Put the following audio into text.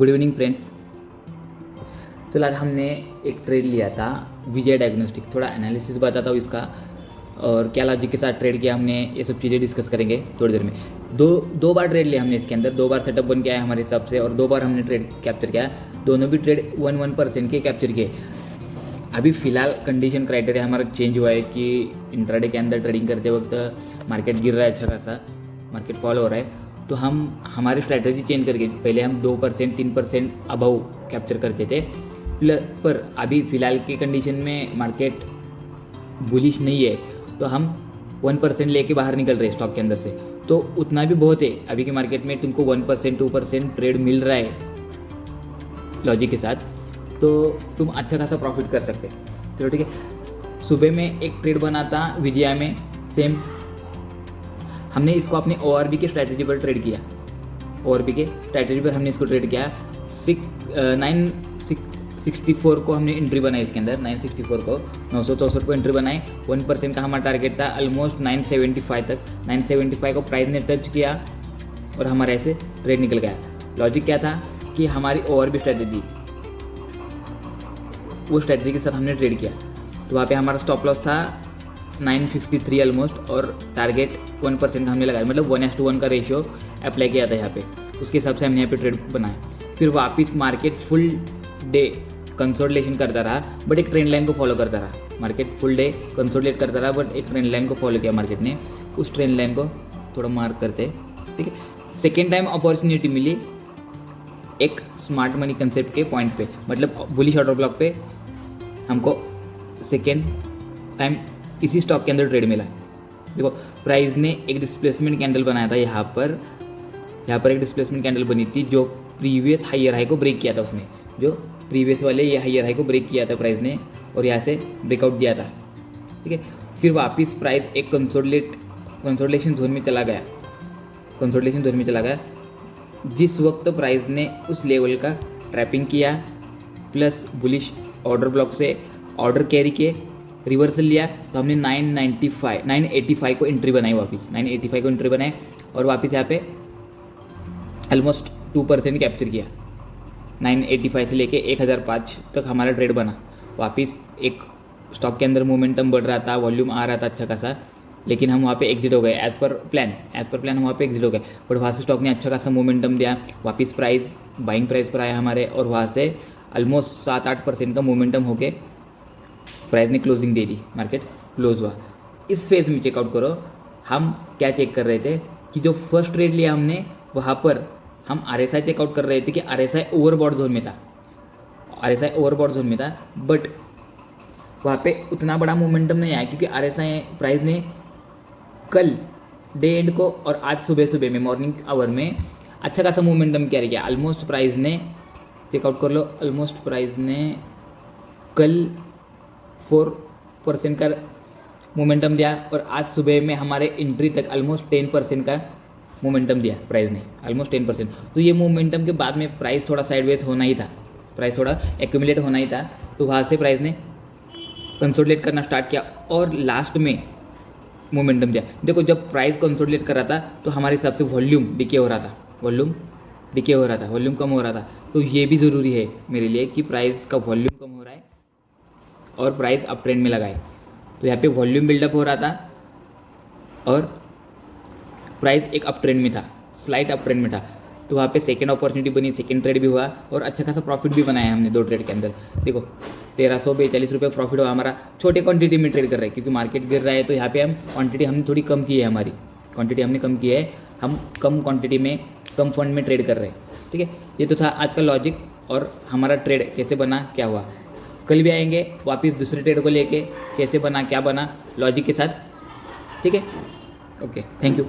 Good evening friends. तो आज हमने एक ट्रेड लिया था विजय डायग्नोस्टिक। थोड़ा एनालिसिस बताता हूँ इसका और क्या लॉजिक के साथ ट्रेड किया हमने, ये सब चीज़ें डिस्कस करेंगे थोड़ी देर में। दो बार ट्रेड लिया हमने इसके अंदर, 2 बार सेटअप बन के आया हमारे हिसाब से और 2 बार हमने ट्रेड कैप्चर किया। दोनों भी ट्रेड 1% के कैप्चर किए। अभी फ़िलहाल कंडीशन क्राइटेरिया हमारा चेंज हुआ है कि इंट्राडे के अंदर ट्रेडिंग करते वक्त मार्केट गिर रहा है, अच्छा खासा मार्केट फॉल हो रहा है, तो हम हमारी स्ट्रैटेजी चेंज करके पहले हम 2% 3% अबव कैप्चर करते थे, पर अभी फ़िलहाल की कंडीशन में मार्केट बुलिश नहीं है तो हम 1% लेके बाहर निकल रहे हैं स्टॉक के अंदर से। तो उतना भी बहुत है। अभी के मार्केट में तुमको 1% 2% ट्रेड मिल रहा है लॉजिक के साथ, तो तुम अच्छा खासा प्रॉफिट कर सकते हैं। चलो ठीक है। सुबह में एक ट्रेड बना था विजया में, सेम हमने इसको अपने ORB के स्ट्रैटेजी पर ट्रेड किया। ORB के स्ट्रैटेजी पर हमने इसको ट्रेड किया। 964 को हमने एंट्री बनाई इसके अंदर, 964 को 964 को एंट्री बनाई। 1% का हमारा टारगेट था ऑलमोस्ट 975 तक। 975 को प्राइस ने टच किया और हमारा ऐसे ट्रेड निकल गया। लॉजिक क्या था कि हमारी ORB स्ट्रैटेजी, वो स्ट्रैटेजी के साथ हमने ट्रेड किया। तो वहाँ पे हमारा स्टॉप लॉस था 953 ऑलमोस्ट और टारगेट 1% का हमने लगाया, मतलब 1:1 का रेशियो अप्लाई किया था यहाँ पे। उसके हिसाब से हमने यहाँ पे ट्रेड बनाया। फिर वापस मार्केट फुल डे कंसोलिडेशन करता रहा, बट एक ट्रेंड लाइन को फॉलो करता रहा। मार्केट फुल डे कंसोलिडेट करता रहा, बट एक ट्रेंड लाइन को फॉलो किया मार्केट ने। उस ट्रेंड लाइन को थोड़ा मार्क करते, ठीक है। सेकेंड टाइम अपॉर्चुनिटी मिली एक स्मार्ट मनी कंसेप्ट के पॉइंट पे, मतलब बुलिश ऑर्डर ब्लॉक पे हमको सेकेंड टाइम इसी स्टॉक के अंदर ट्रेड मिला। देखो प्राइस ने एक डिस्प्लेसमेंट कैंडल बनाया था यहाँ पर एक डिस्प्लेसमेंट कैंडल बनी थी जो प्रीवियस हायर हाई को ब्रेक किया था। उसने जो प्रीवियस वाले ये हायर हाई को ब्रेक किया था प्राइस ने और यहाँ से ब्रेकआउट दिया था, ठीक है। फिर वापस प्राइस एक कंसोलिडेशन जोन में चला गया। जिस वक्त प्राइस ने उस लेवल का ट्रैपिंग किया प्लस बुलिश ऑर्डर ब्लॉक से ऑर्डर कैरी किए, रिवर्सल लिया, तो हमने 985 को एंट्री बनाई। वापस 985 को एंट्री बनाए और वापस यहाँ पे ऑलमोस्ट 2% कैप्चर किया। 985 से लेके 1005 तक हमारा ट्रेड बना। वापस एक स्टॉक के अंदर मोमेंटम बढ़ रहा था, वॉल्यूम आ रहा था अच्छा खासा, लेकिन हम वहाँ पे एग्जिट हो गए। एज़ पर प्लान हम वहाँ पे एग्जिट हो गए, बट वहाँ से स्टॉक ने अच्छा खासा मोमेंटम दिया। वापस प्राइस बाइंग प्राइस पर आया हमारे और वहाँ से ऑलमोस्ट 7-8% का मोमेंटम होके प्राइस ने क्लोजिंग दे दी, मार्केट क्लोज हुआ। इस फेज में चेकआउट करो, हम क्या चेक कर रहे थे कि जो फर्स्ट ट्रेड लिया हमने वहाँ पर हम RSI चेकआउट कर रहे थे कि RSI ओवरबॉट जोन में था, बट वहाँ पे उतना बड़ा मोमेंटम नहीं आया क्योंकि RSI प्राइस ने कल डे एंड को और आज सुबह में मॉर्निंग आवर में अच्छा खासा मोमेंटम कैरी किया। ऑलमोस्ट प्राइस ने चेकआउट कर लो, ऑलमोस्ट प्राइस ने कल 4% का मोमेंटम दिया और आज सुबह में हमारे एंट्री तक ऑलमोस्ट 10% का मोमेंटम दिया प्राइस ने, ऑलमोस्ट 10%। तो ये मोमेंटम के बाद में प्राइस थोड़ा साइडवेज होना ही था, प्राइस थोड़ा एक्यूमुलेट होना ही था। तो वहाँ से प्राइस ने कंसोलिडेट करना स्टार्ट किया और लास्ट में मोमेंटम दिया। देखो जब प्राइस कंसोलिडेट कर रहा था तो हमारे हिसाब से वॉल्यूम डिके हो रहा था, वॉल्यूम कम हो रहा था। तो ये भी ज़रूरी है मेरे लिए कि प्राइस का वॉल्यूम कम हो रहा है और प्राइस अप ट्रेंड में लगाए। तो यहाँ पे वॉल्यूम बिल्डअप हो रहा था और प्राइस एक अप ट्रेंड में था, स्लाइट अप ट्रेंड में था। तो वहाँ पे सेकेंड अपॉर्चुनिटी बनी, सेकेंड ट्रेड भी हुआ और अच्छा खासा प्रॉफिट भी बनाया हमने 2 ट्रेड के अंदर। देखो 1342 रुपये प्रॉफिट हुआ हमारा। छोटे क्वांटिटी में ट्रेड कर रहे हैं क्योंकि मार्केट गिर रहा है, तो यहाँ पे हम क्वांटिटी हमने थोड़ी कम की है, हमारी क्वांटिटी हमने कम की है। हम कम क्वांटिटी में कम फंड में ट्रेड कर रहे हैं, ठीक है। ये तो था आज का लॉजिक और हमारा ट्रेड कैसे बना, क्या हुआ। कल भी आएंगे वापस दूसरे ट्रेड को लेके, कैसे बना क्या बना लॉजिक के साथ, ठीक है। Okay, thank you.